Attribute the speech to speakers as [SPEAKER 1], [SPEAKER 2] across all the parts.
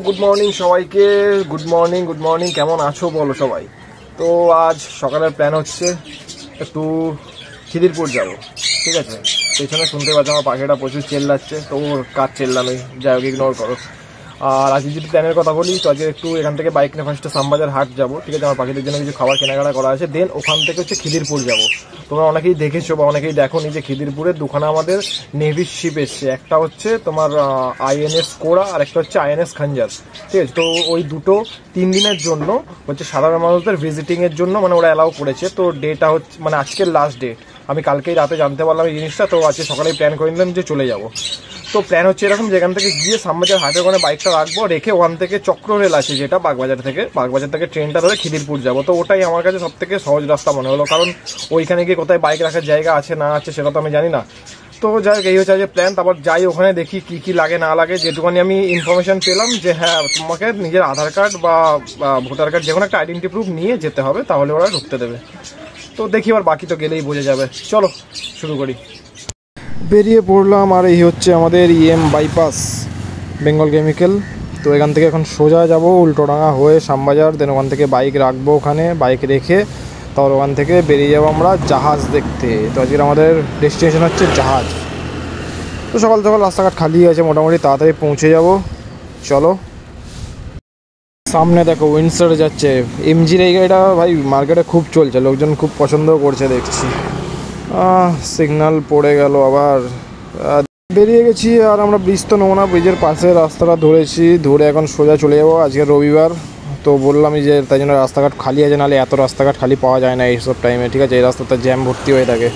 [SPEAKER 1] Good morning সবাইকে। Good morning কেমন আছো বলো সবাই। তো আজ সকালের প্ল্যান হচ্ছে একটু খিদিরপুর যাব, ঠিক আছে। পেছনে শুনতে পাচ্ছ আমার পাখিটা প্রচুর চেল্লাচ্ছে, তো ওর কাজ চেল্লানোই, যাই হোক ইগনোর করো। আর আজকে যদি প্ল্যানের কথা বলি, তো আজকে একটু এখান থেকে বাইক নিয়ে ফার্স্টে শ্যামবাজার হাট যাবো, ঠিক আছে। আমার পাখিদের জন্য কিছু খাবার কেনাকাটা করা আছে, দেন ওখান থেকে হচ্ছে খিদিরপুর যাব। তোমরা অনেকেই দেখেছো বা অনেকেই দেখো নি যে খিদিরপুরের দুখানা আমাদের নেভির শিপ এসছে। একটা হচ্ছে তোমার আইএনএস কোরা আর একটা হচ্ছে আইএনএস খঞ্জার, ঠিক আছে। তো ওই দুটো 3 দিনের জন্য হচ্ছে সাধারণ মানুষদের ভিজিটিংয়ের জন্য মানে ওরা অ্যালাউ করেছে। তো ডেটা হচ্ছে মানে আজকের লাস্ট ডেট। আমি কালকেই রাতে জানতে পারলাম এই জিনিসটা, তো আজকে সকালেই প্ল্যান করে নিলাম যে চলে যাব। তো প্ল্যান হচ্ছে এরকম, যেখান থেকে গিয়ে শ্যামবাজার হাটের ওখানে বাইকটা রাখবো, রেখে ওখান থেকে চক্র রেল আছে যেটা বাগবাজার থেকে ট্রেনটা ধরে খিদিরপুর যাবো। তো ওটাই আমার কাছে সব থেকে সহজ রাস্তা মনে হলো, কারণ ওইখানে গিয়ে কোথায় বাইক রাখার জায়গা আছে না আছে সেটা তো আমি জানি না। তো যাই হোক এই হচ্ছে যে প্ল্যান। তারপর যাই ওখানে দেখি কি কি লাগে না লাগে। যেটুখানি আমি ইনফরমেশন পেলাম যে হ্যাঁ তোমাকে নিজের আধার কার্ড বা ভোটার কার্ড যে কোনো একটা আইডেন্টি প্রুফ নিয়ে যেতে হবে, তাহলে ওরা ঢুকতে দেবে। তো দেখি এবার বাকি তো গেলেই বোঝা যাবে। চলো শুরু করি। বেরিয়ে পড়লাম, আর এই হচ্ছে আমাদের বাইপাস বেঙ্গল কেমিক্যাল। তো এখান থেকে এখন সোজা যাব উল্টোডাঙা হয়ে শ্যামবাজার, দেন ওখান থেকে বাইক রাখবো, ওখানে বাইক রেখে তারপর ওখান থেকে বেরিয়ে যাবো আমরা জাহাজ দেখতে। তো আজকের আমাদের ডেস্টিনেশন হচ্ছে জাহাজ। তো সকাল সকাল রাস্তাঘাট খালি আছে, মোটামুটি তাড়াতাড়ি পৌঁছে যাব। চলো। সামনে দেখো উইন্ডসর যাচ্ছে, এমজির এই গাড়িটা ভাই মার্কেটে খুব চলছে, লোকজন খুব পছন্দ করছে দেখছি। সিগন্যাল পড়ে গেল আবার। বেরিয়ে গেছি, আর আমরা ব্রিজ তো নেবো না, ব্রিজের পাশে রাস্তাটা ধরেছি, ধরে এখন সোজা চলে যাবো। আজকে রবিবার, তো বললামই যে তাই জন্য রাস্তাঘাট খালি আছে, নাহলে এত রাস্তাঘাট খালি পাওয়া যায় না এইসব টাইমে, ঠিক আছে। এই রাস্তাটা জ্যাম ভর্তি হয়ে থাকে।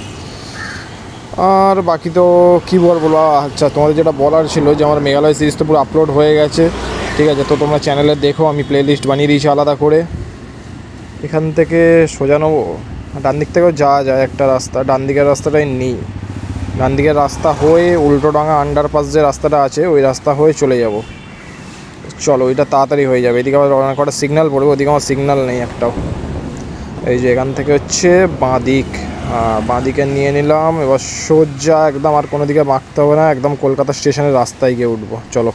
[SPEAKER 1] আর বাকি তো কী বলবো। আচ্ছা, তোমাদের যেটা বলার ছিল যে আমার মেঘালয় সিরিজ তো পুরো আপলোড হয়ে গেছে, ঠিক আছে। তো তোমরা চ্যানেলে দেখো, আমি প্লে লিস্ট বানিয়ে দিয়েছি আলাদা করে। এখান থেকে সোজা নেবো, ডান দিক থেকেও যাওয়া যায় একটা রাস্তা, ডান দিকের রাস্তাটাই নেই। ডান দিকের রাস্তা হয়ে উল্টোডাঙা আন্ডারপাস যে রাস্তাটা আছে ওই রাস্তা হয়ে চলে যাব। চলো, ওইটা তাড়াতাড়ি হয়ে যাবে। এদিকে আবার অনেক কটা সিগন্যাল পড়বে, ওদিকে আমার সিগন্যাল নেই একটাও। এই যে এখান থেকে হচ্ছে বাঁদিক, বাঁদিকে নিয়ে নিলাম। এবার সোজা একদম, আর কোনো দিকে মাখতে হবে না, একদম কলকাতা স্টেশনের রাস্তায় গিয়ে উঠবো। চলো,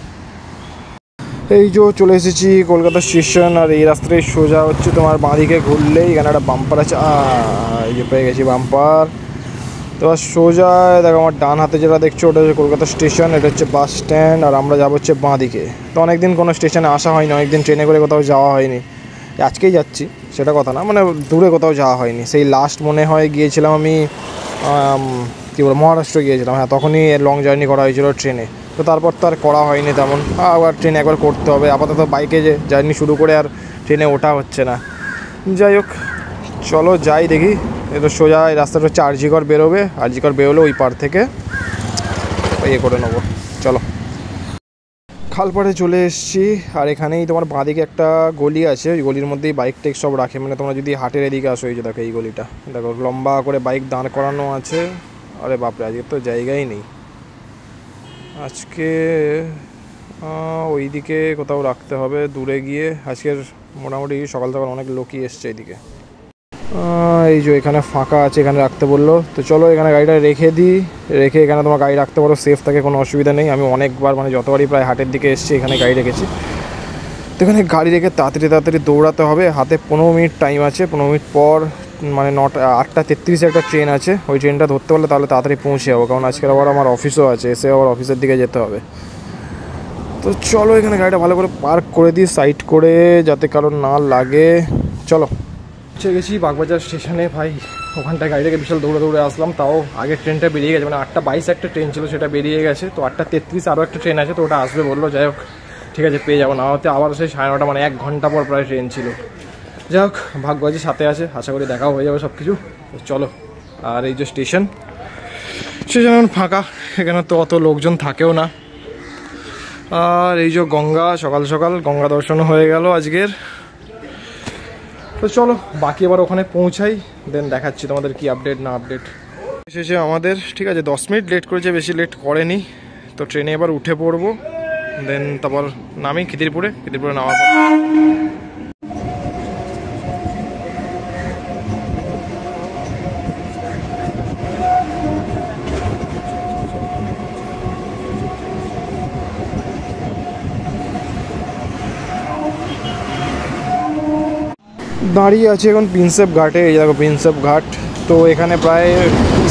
[SPEAKER 1] এই যে চলে এসেছি কলকাতা স্টেশন। আর এই রাস্তাটাই সোজা হচ্ছে তোমার বাঁদিকে ঘুরলেই এখানে একটা বাম্পার আছে। এই যে পেয়ে গেছি বাম্পার। তো সোজা দেখো আমার ডান হাতে যেটা দেখছো ওটা হচ্ছে কলকাতা স্টেশন, এটা হচ্ছে বাস স্ট্যান্ড। আর আমরা যাবো হচ্ছে বাঁদিকে। তো অনেকদিন কোনো স্টেশনে আসা হয়নি, অনেকদিন ট্রেনে করে কোথাও যাওয়া হয়নি। আজকেই যাচ্ছি সেটা কথা না, মানে দূরে কোথাও যাওয়া হয়নি। সেই লাস্ট মনে হয় গিয়েছিলাম আমি কী বলবো মহারাষ্ট্র গিয়েছিলাম, হ্যাঁ তখনই লং জার্নি করা হয়েছিল ট্রেনে। তো তারপর তো আর করা হয়নি তেমন, আবার ট্রেনে একবার করতে হবে। আপাতত বাইকে যে জার্নি শুরু করে আর ট্রেনে ওঠা হচ্ছে না। যাই হোক চলো যাই দেখি। এটা সোজা এই রাস্তাটা হচ্ছে আরজিকর বেরোবে, আরজিকর বেরোলে ওই পার থেকে ইয়ে করে নেবো। চলো, খালপাড়ে চলে এসেছি। আর এখানেই তোমার বাঁদিকে একটা গলি আছে, ওই গলির মধ্যেই বাইক টেক সব রাখে। মানে তোমরা যদি হাটের এদিকে আসো, এই যে দেখো এই গলিটা দেখো, লম্বা করে বাইক দাঁড় করানো আছে। আরে বাপরে, আজকে তো জায়গাই নেই। আজকে ওই দিকে কোথাও রাখতে হবে দূরে গিয়ে। আজকের মোটামুটি সকাল সকাল অনেক লোকই এসছে এইদিকে। এই যে এখানে ফাঁকা আছে, এখানে রাখতে বললো। তো চলো এখানে গাড়িটা রেখে দিই, রেখে এখানে তোমার গাড়ি রাখতে পারো, সেফ থাকে, কোনো অসুবিধা নেই। আমি অনেকবার মানে যতবারই প্রায় হাটের দিকে এসেছি এখানে গাড়ি রেখেছি। তো এখানে গাড়ি রেখে তাড়াতাড়ি দৌড়াতে হবে। হাতে 15 মিনিট টাইম আছে, 15 মিনিট পর মানে 8:33 একটা ট্রেন আছে, ওই ট্রেনটা ধরতে পারলে তাহলে তাড়াতাড়ি পৌঁছে যাবো, কারণ আজকের আবার আমার অফিসও আছে, এসে আবার অফিসের দিকে যেতে হবে। তো চলো এখানে গাড়িটা ভালো করে পার্ক করে দিই সাইড করে, যাতে কারণ না লাগে। চলো, পৌঁছে গেছি বাগবাজার স্টেশনে। ভাই ওখানটায় গাড়ি থেকে বিশাল দৌড়ে আসলাম, তাও আগের ট্রেনটা বেরিয়ে গেছে, মানে 8:22 একটা ট্রেন ছিল সেটা বেরিয়ে গেছে। তো 8:33 আরও একটা ট্রেন আছে, তো ওটা আসবে বললো। যাই হোক ঠিক আছে, পেয়ে যাবো। না হতে আবার সেই 9:30 মানে 1 ঘন্টা পর প্রায় ট্রেন ছিল। যাই হোক ভাগ্য আছে সাথে আছে, আশা করি দেখাও হয়ে যাবে সব কিছু। চলো, আর এই যে স্টেশন এখন ফাঁকা, এখানে তো অত লোকজন থাকেও না। আর এই যে গঙ্গা, সকাল সকাল গঙ্গা দর্শন হয়ে গেল আজকের। তো চলো বাকি এবার ওখানে পৌঁছাই, দেন দেখাচ্ছি তোমাদের কি আপডেট না আপডেট। এসেছে আমাদের, ঠিক আছে 10 মিনিট লেট করেছে, বেশি লেট করেনি। তো ট্রেনে এবার উঠে পড়বো, দেন তারপর নামি খিদিরপুরে নামার পর দাঁড়িয়ে আছে এখন প্রিন্সেপ ঘাটে। এই দেখো প্রিন্সেপ ঘাট। তো এখানে প্রায়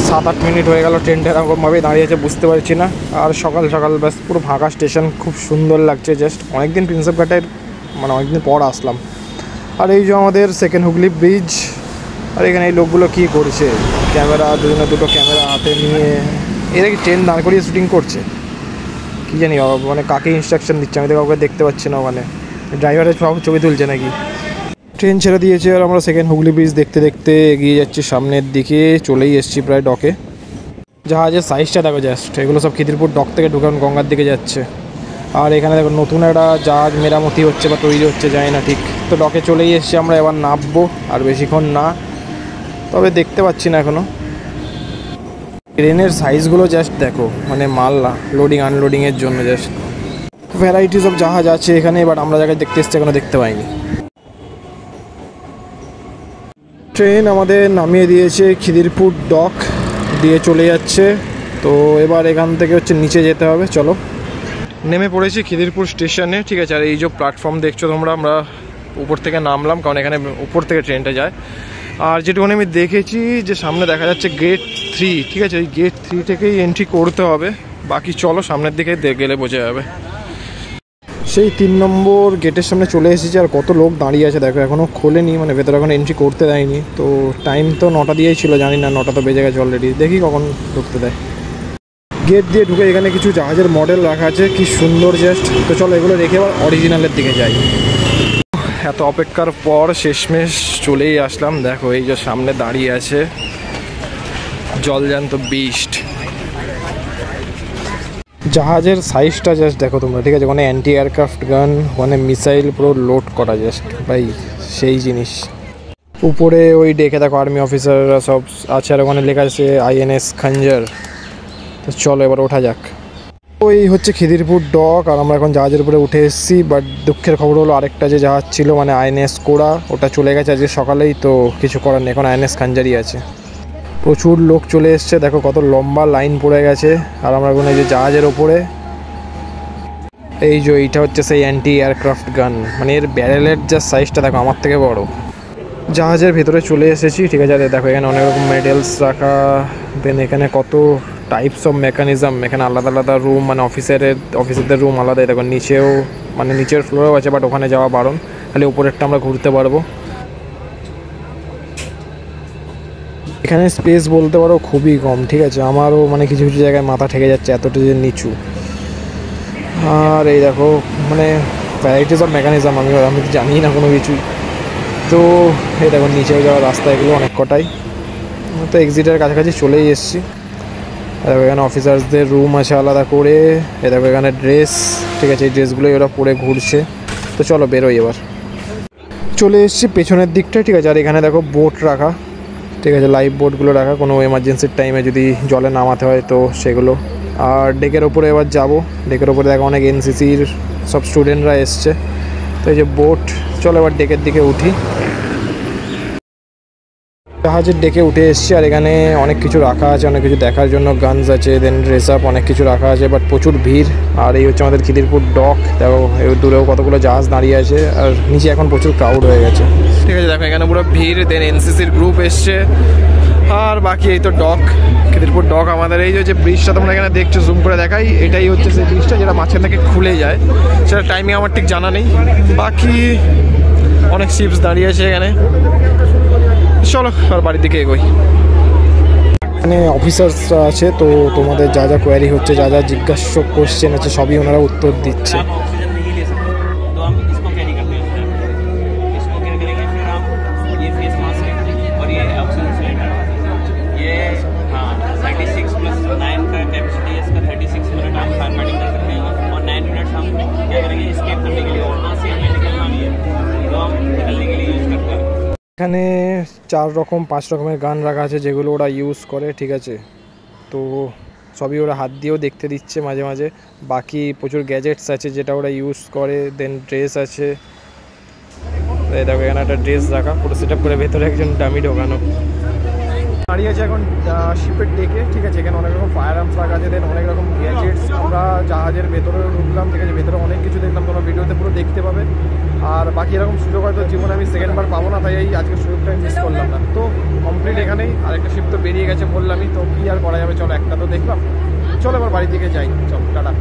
[SPEAKER 1] 7-8 মিনিট হয়ে গেল ট্রেনটা এরকমভাবেই দাঁড়িয়ে আছে, বুঝতে পারছি না। আর সকাল সকাল ব্যাস পুরো ফাঁকা স্টেশন, খুব সুন্দর লাগছে। জাস্ট অনেকদিন প্রিন্সেপ ঘাটের মানে অনেকদিন পর আসলাম। আর এই যে আমাদের সেকেন্ড হুগলি ব্রিজ। আর এখানে এই লোকগুলো কী করছে, ক্যামেরা দুটো ক্যামেরা হাতে নিয়ে। এরা কি ট্রেন দাঁড় করিয়ে শুটিং করছে কী জানি, মানে কাকে ইনস্ট্রাকশন দিচ্ছে আমি তো কাউকে দেখতে পাচ্ছি না। ওখানে ড্রাইভারের ছবি তুলছে নাকি। ট্রেন ছেড়ে দিয়েছে আর আমরা সেকেন্ড হুগলি ব্রিজ দেখতে দেখতে এগিয়ে যাচ্ছি সামনের দিকে। চলেই এসেছি প্রায় ডকে। জাহাজের সাইজটা দেখো জাস্ট, এগুলো সব খিদিরপুর ডক থেকে ঢুকান গঙ্গার দিকে যাচ্ছে। আর এখানে দেখো নতুন একটা জাহাজ মেরামতি হচ্ছে বা তৈরি হচ্ছে, যায় না ঠিক। তো ডকে চলেই এসেছি আমরা, এবার নামবো। আর বেশিক্ষণ না, তবে দেখতে পাচ্ছি না এখনও। ট্রেনের সাইজগুলো জাস্ট দেখো, মানে মাল লোডিং আনলোডিংয়ের জন্য জাস্ট ভ্যারাইটিস অফ জাহাজ আছে এখানে। এবার আমরা জায়গায় দেখতে এসেছি, এখনও দেখতে পাইনি। ট্রেন আমাদের নামিয়ে দিয়েছে, খিদিরপুর ডক দিয়ে চলে যাচ্ছে। তো এবার এখান থেকে হচ্ছে নিচে যেতে হবে। চলো, নেমে পড়েছি খিদিরপুর স্টেশনে, ঠিক আছে। আর এই যে প্ল্যাটফর্ম দেখছো তোমরা, আমরা উপর থেকে নামলাম, কারণ এখানে উপর থেকে ট্রেনটা যায়। আর যেটুকুনি আমি দেখেছি যে সামনে দেখা যাচ্ছে গেট 3, ঠিক আছে। ওই গেট 3 থেকেই এন্ট্রি করতে হবে। বাকি চলো সামনের দিকে গেলে বোঝা যাবে। সেই 3 নম্বর গেটের সামনে চলে এসেছি। আর কত লোক দাঁড়িয়ে আছে দেখো, এখনও খোলেনি, মানে ভেতরে এখন এন্ট্রি করতে দেয়নি। তো টাইম তো 9টা দিয়েই ছিল, জানি না 9টা তো বেজে গেছে অলরেডি। দেখি কখন ঢুকতে দেয়। গেট দিয়ে ঢুকে এখানে কিছু জাহাজের মডেল রাখা আছে, কি সুন্দর জাস্ট। তো চলো এগুলো রেখে আবার অরিজিনালের দিকে যাই। এত অপেক্ষার পর শেষমেশ চলেই আসলাম। দেখো এই যে সামনে দাঁড়িয়ে আছে জলজান্ত বিস্ট। জাহাজের সাইজটা জাস্ট দেখো তোমরা, ঠিক আছে। ওখানে অ্যান্টি এয়ারক্রাফট গান, ওখানে মিসাইল পুরো লোড করা, জাস্ট ভাই সেই জিনিস। উপরে ওই ডেকে দেখো আর্মি অফিসাররা সব আছে। আর ওখানে লেখা আছে INS খঞ্জর। তো চলো এবার ওঠা যাক। ওই হচ্ছে খিদিরপুর ডক। আর আমরা এখন জাহাজের উপরে উঠে এসেছি। বাট দুঃখের খবর হলো আরেকটা যে জাহাজ ছিল, মানে INS কোরা, ওটা চলে গেছে আজকে সকালেই। তো কিছু করার নেই, এখন INS খঞ্জারই আছে। প্রচুর লোক চলে এসছে, দেখো কত লম্বা লাইন পড়ে গেছে। আর আমরা এখন এই যে জাহাজের ওপরে, এই যে এইটা হচ্ছে সেই অ্যান্টি এয়ারক্রাফট গান, মানে এর ব্যারেলের যা সাইজটা দেখো আমার থেকে বড়। জাহাজের ভেতরে চলে এসেছি, ঠিক আছে। আর দেখো এখানে অনেক রকম মেডেলস রাখা। দেন এখানে কত টাইপস অফ মেকানিজম, এখানে আলাদা আলাদা রুম, মানে অফিসারদের রুম আলাদা। দেখো নিচেও, মানে নিচের ফ্লোরেও আছে, বাট ওখানে যাওয়া বারণ, খালি উপরেরটা আমরা ঘুরতে পারবো। এখানে স্পেস বলতে পারো খুবই কম, ঠিক আছে। আমারও মানে কিছু কিছু জায়গায় মাথা ঠেকে যাচ্ছে, এতটা যে নিচু। আর এই দেখো মানে ভ্যারাইটিস অফ মেকানিজম, আমি জানি না কোনো কিছুই। তো এই দেখো নিচেও যাওয়ার রাস্তা, এগুলো অনেক কটাই। তো এক্সিটের কাছাকাছি চলেই এসেছি। দেখো এখানে অফিসার্সদের রুম আছে আলাদা করে। এই দেখো এখানে ড্রেস, ঠিক আছে। এই ড্রেসগুলোই ওরা পরে ঘুরছে। তো চলো বেরোই এবার। চলে এসেছি পেছনের দিকটায়, ঠিক আছে। আর এখানে দেখো বোট রাখা, ঠিক আছে। লাইফ বোটগুলো রাখা, কোনো এমার্জেন্সির টাইমে যদি জলে নামাতে হয় তো সেগুলো। আর ডেকের ওপরে এবার যাব। ডেকের ওপরে দেখো অনেক NCCর সব স্টুডেন্টরা এসছে। তো এই যে বোট, চলো এবার ডেকের দিকে উঠি। জাহাজের ডেকে উঠে এসছি। আর এখানে অনেক কিছু রাখা আছে, অনেক কিছু দেখার জন্য, গানস আছে, দেন ড্রেস আপ, অনেক কিছু রাখা আছে। বাট প্রচুর ভিড়। আর এই হচ্ছে আমাদের খিদিরপুর ডক। দেখো দূরেও কতগুলো জাহাজ দাঁড়িয়ে আছে। আর নিচে এখন প্রচুর ক্রাউড হয়ে গেছে, ঠিক আছে। দেখো এখানে পুরো ভিড়, দেন NCCর গ্রুপ এসছে। আর বাকি এই তো ডক, খিদিরপুর ডক আমাদের। এই যে ব্রিজটা তোমরা এখানে দেখছো, জুম করে দেখাই, এটাই হচ্ছে সেই ব্রিজটা যেটা মাঝখান থেকে খুলে যায়। সেটা টাইমিং আমার ঠিক জানা নেই। বাকি অনেক শিপস দাঁড়িয়ে আছে এখানে। চলো আর বাড়ির দিকে এগোই। এখানে অফিসার্সরা আছে, তো তোমাদের যা যা কোয়ারি হচ্ছে, যা যা জিজ্ঞাসা কোশ্চেন আছে, সবই ওনারা উত্তর দিচ্ছে। এখানে 4-5 রকমের গান রাখা আছে, যেগুলো ওরা ইউজ করে, ঠিক আছে। তো সবই ওরা হাত দিয়েও দেখতে দিচ্ছে মাঝে মাঝে। বাকি প্রচুর গ্যাজেটস আছে যেটা ওরা ইউজ করে। দেন ড্রেস আছে, দেখো এখানে একটা ড্রেস রাখা, পুরো সেট আপ করে ভেতরে একজন ডামি ঢোকানো। দাঁড়িয়ে আছে এখন শিপের ডেকে, ঠিক আছে। এখানে অনেক রকম ফায়ার আর্মস রাখা আছে, দেন অনেক রকম গ্যাজেটস। আমরা জাহাজের ভেতরে ঢুকলাম, ঠিক আছে। ভেতরে অনেক কিছু দেখলাম, তোমরা ভিডিওতে পুরো দেখতে পাবে। আর আর বাকি এরকম সুযোগ হয়তো জীবনে আমি সেকেন্ডবার পাবো না, তাই এই আজকে সুযোগটা আমি মিস করলাম না। তো কমপ্লিট এখানেই, আরেকটা শিপ তো বেরিয়ে গেছে বললামই, তো কী আর করা যাবে, চলো একটা তো দেখলাম, চলো এবার বাড়ির দিকে যাই, চলো টাটা।